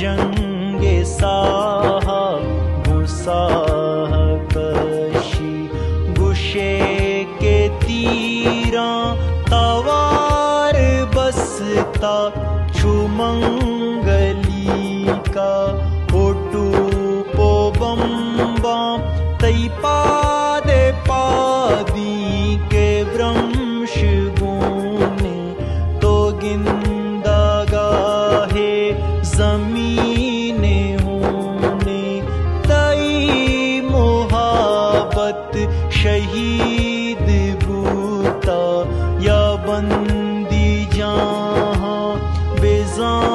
जंगे साहा गुसाह कशी गुशे के तीरा तवार बसता छुमंगली का ओटू पो बम्बा तई पादे पादी के वृंश गुने तो गिंदा गाहे जमीने होने तई मोहब्बत शहीद बूता या बंदी जहाँ बेजान